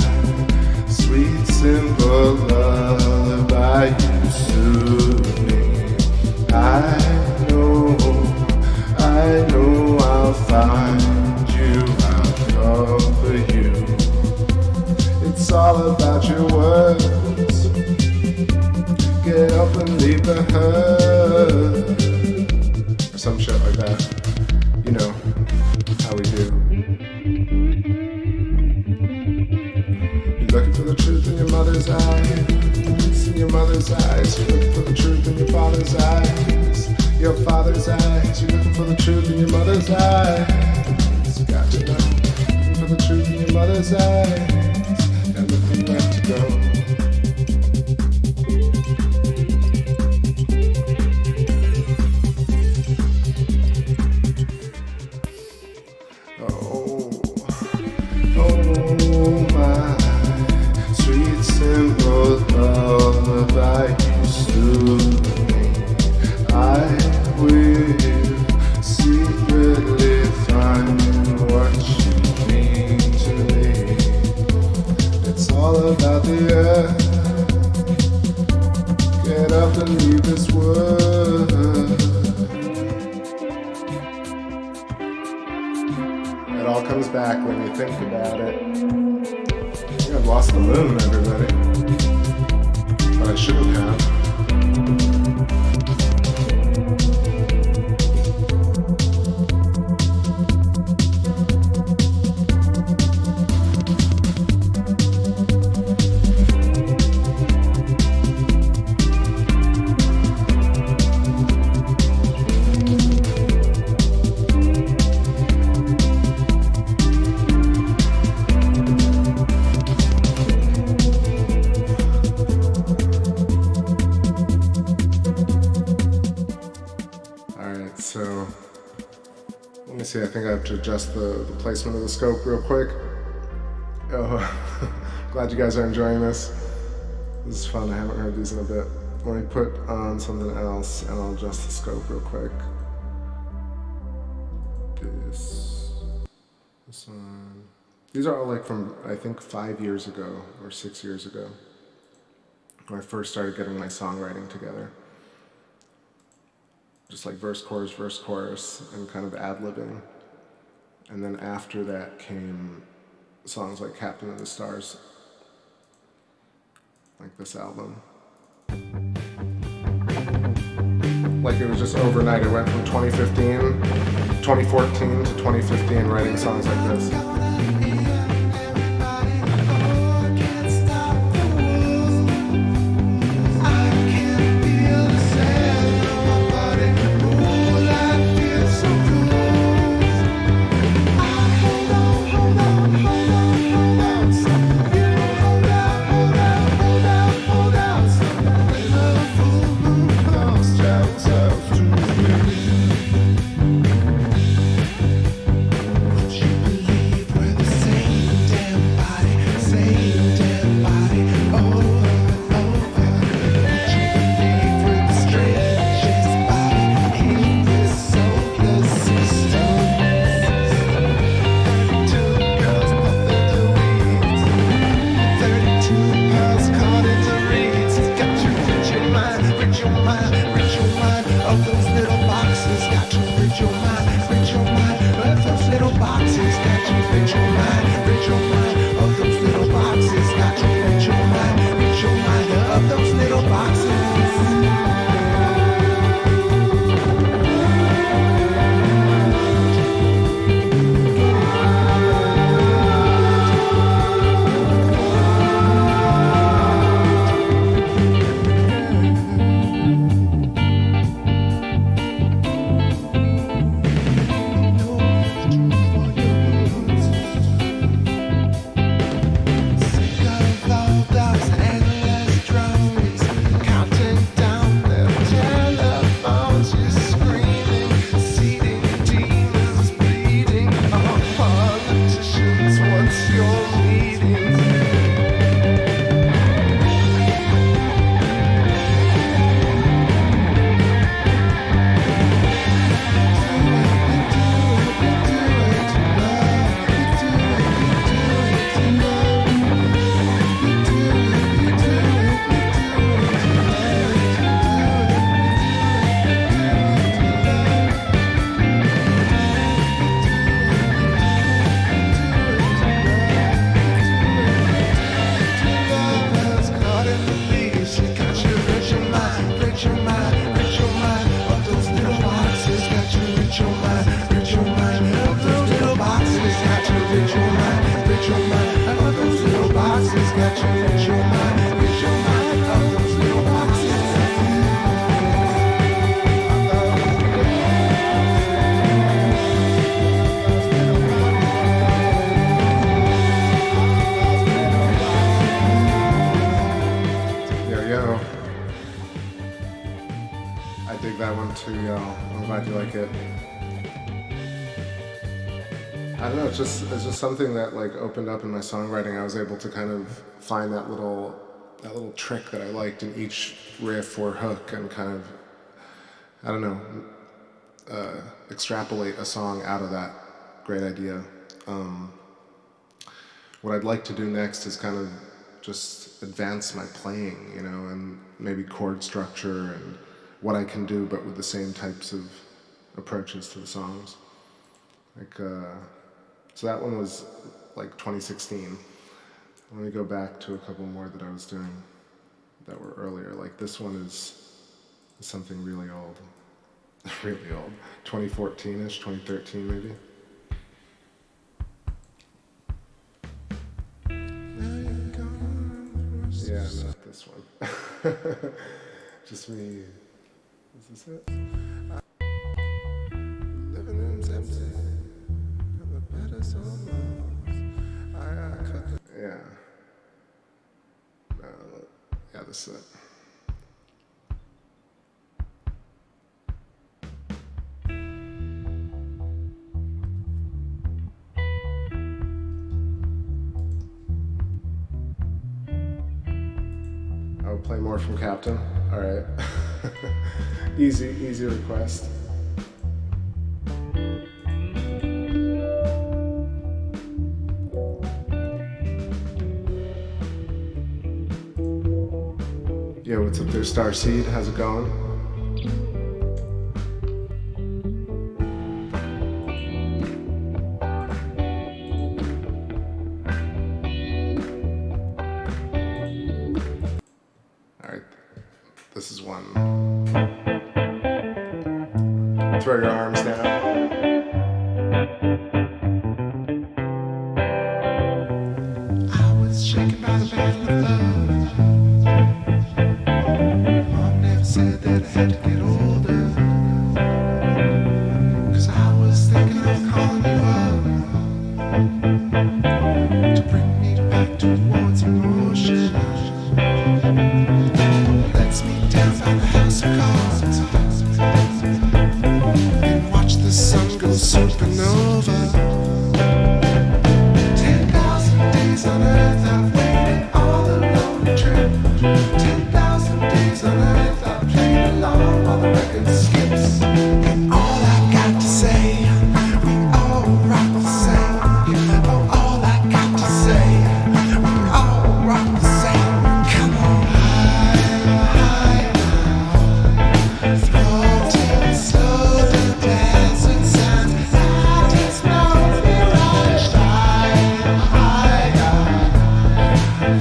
sweet simple lullaby you soothe me. I know I'll find you, I'll come for you. It's all about your words. Get up and leave the hurt, or some shit like that. You know how we do. You're looking for the truth in your mother's eyes, in your mother's eyes. You're looking for the truth in your father's eyes, your father's eyes. You're looking for the truth in your mother's eyes. You got to know. Looking for the truth in your mother's eyes. Got nothing left to go. Back when you think about it. I think I've lost the moon, everybody. But I shouldn't have. See, I think I have to adjust the placement of the scope real quick. Oh, glad you guys are enjoying this. This is fun. I haven't heard these in a bit. Let me put on something else and I'll adjust the scope real quick. This one. These are all like from, I think, 5 years ago or 6 years ago, when I first started getting my songwriting together. Just like verse, chorus, and kind of ad-libbing. And then after that came songs like Captain of the Stars, like this album. Like it was just overnight. It went from 2014 to 2015 writing songs like this. know. I dig that one too, y'all. I'm glad you like it. I don't know, it's just something that like opened up in my songwriting. I was able to kind of find that little trick that I liked in each riff or hook and kind of, I don't know, extrapolate a song out of that great idea. What I'd like to do next is kind of just advance my playing, you know, and maybe chord structure and what I can do, but with the same types of approaches to the songs. Like, so that one was like 2016. Let me go back to a couple more that I was doing that were earlier. Like this one is something really old, really old. 2014-ish, 2013 maybe. Yeah, not this one. Just me. Is this it? Living room's empty. And the bed is almost. Yeah. Yeah, this is it. I'll play more from Captain. All right. Easy request. Yo, what's up there, Starseed? How's it going? This is one. Throw your arms down. I was shaken by the battle of love. Mom never said that I had to get older. 'Cause I was thinking of calling you up to bring me back towards emotion. Let's meet down by the house of cards and watch the sun go supernova. 10,000 days on earth I've waited all alone to trip. 10,000 days on earth I've played along while the record skips. And all I've got to say, we all rock the same. Oh, all I got to say, we all rock the same. Come on. Floating slow, the desert sands, that is no mirage. Higher,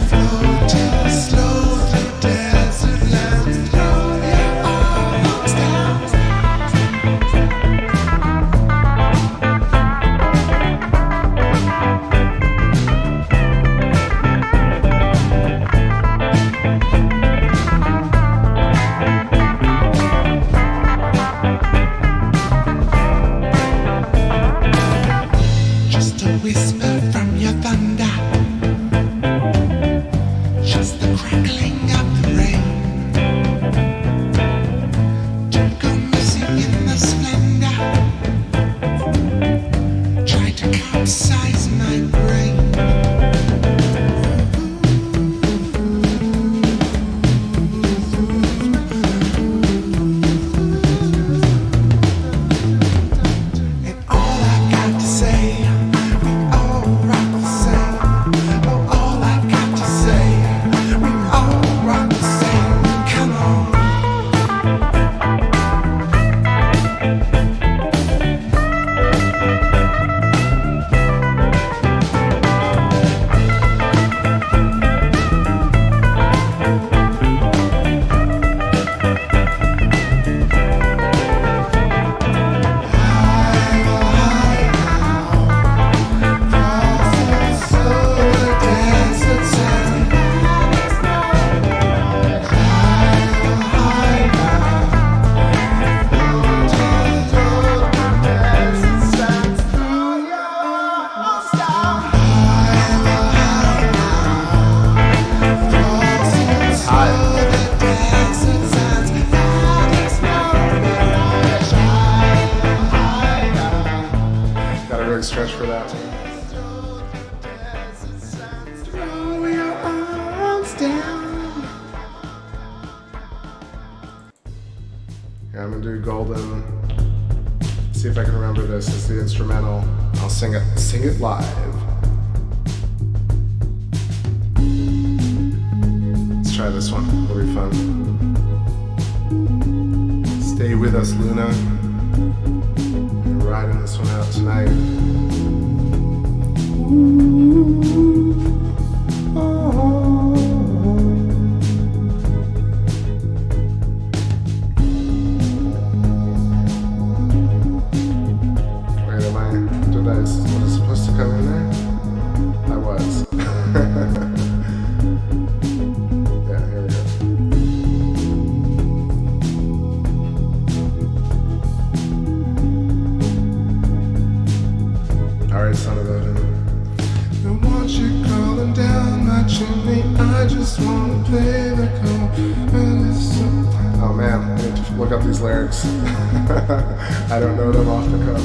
floating slow, the desert lands, throw your arms down. Yeah, I'm gonna do Golden. See if I can remember this as the instrumental. I'll sing it live. Let's try this one, it'll be fun. Stay with us, Luna. We're riding this one out tonight. Was it supposed to come in there? I was. Yeah, here we go. Alright, son of Odin. Don't want you crawling down my chimney. I just want to play the chord. Oh man, I need to look up these lyrics. I don't know them off the cuff.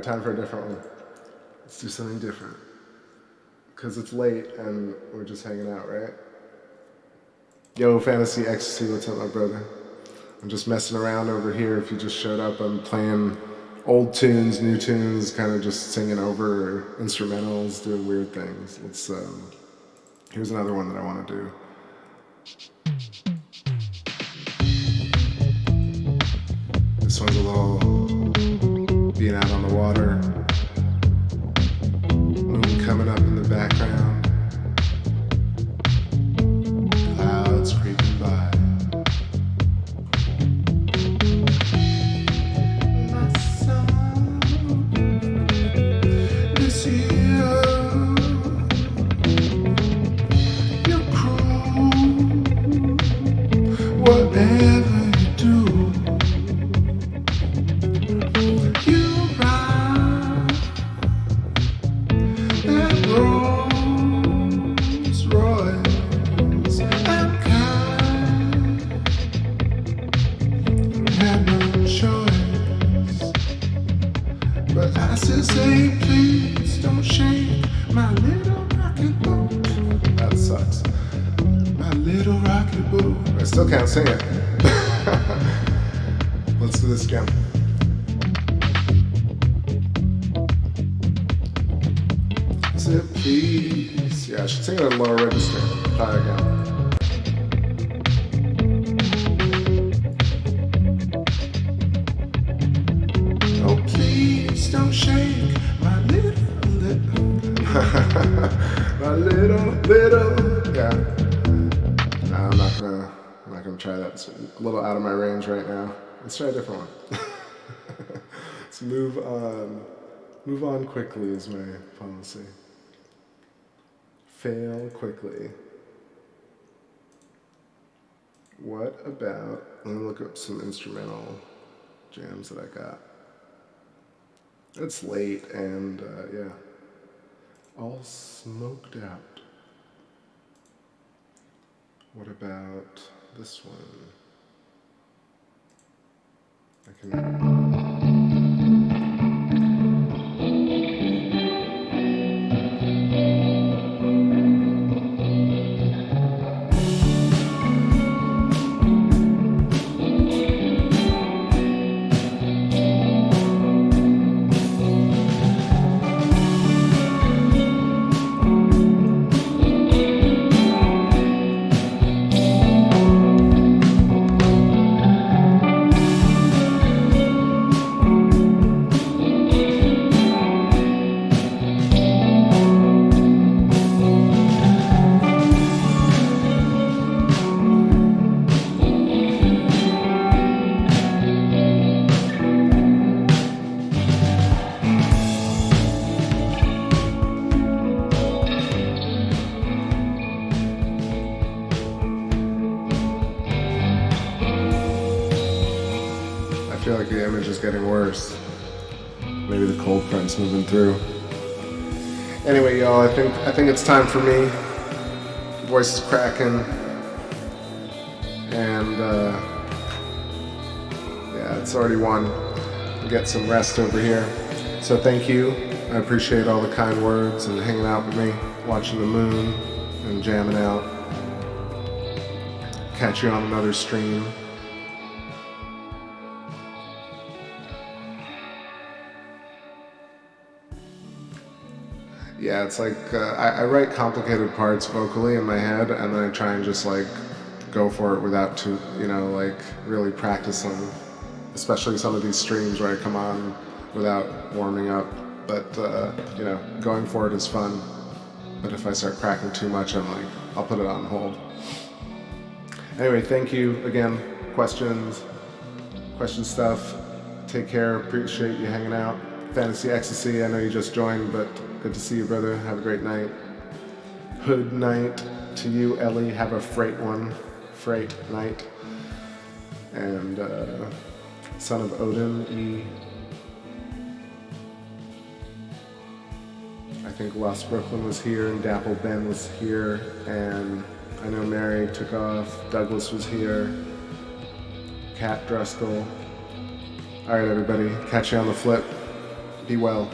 Time for a different one. Let's do something different. Because it's late and we're just hanging out, right? Yo, Fantasy Ecstasy, what's up, my brother? I'm just messing around over here. If you just showed up, I'm playing old tunes, new tunes, kind of just singing over instrumentals, doing weird things. Let's, here's another one that I want to do. This one's a little being out on the water, moon coming up in the background, clouds creeping by. My song this year, you're cruel, whatever you do. Say, please don't shake my little rocket boat. That sucks. My little rocket boat. I still can't sing it. Let's do this again. Say, please. Yeah, I should sing it in lower register. Try again. Don't shake my my little, yeah. No, I'm not gonna try that. It's a little out of my range right now. Let's try a different one. Let's move on. Move on quickly is my policy. Fail quickly. What about, let me look up some instrumental jams that I got. It's late and yeah, all smoked out. What about this one? I can... I feel like the image is getting worse. Maybe the cold front's moving through. Anyway, y'all, I think it's time for me. Voice is cracking, and yeah, it's already 1. I'll get some rest over here. So thank you. I appreciate all the kind words and hanging out with me, watching the moon and jamming out. Catch you on another stream. Yeah, it's like I write complicated parts vocally in my head, and then I try and just like go for it without like really practicing. Especially some of these streams where I come on without warming up. But going for it is fun. But if I start cracking too much, I'm like, I'll put it on hold. Anyway, thank you again. Question stuff. Take care. Appreciate you hanging out. Fantasy Ecstasy, I know you just joined, but good to see you, brother. Have a great night. Hood night to you, Ellie. Have a freight night. And Son of Odin, E. I think Lost Brooklyn was here, and Dapple Ben was here, and I know Mary took off. Douglas was here. Kat Driscoll. All right, everybody. Catch you on the flip. Be well.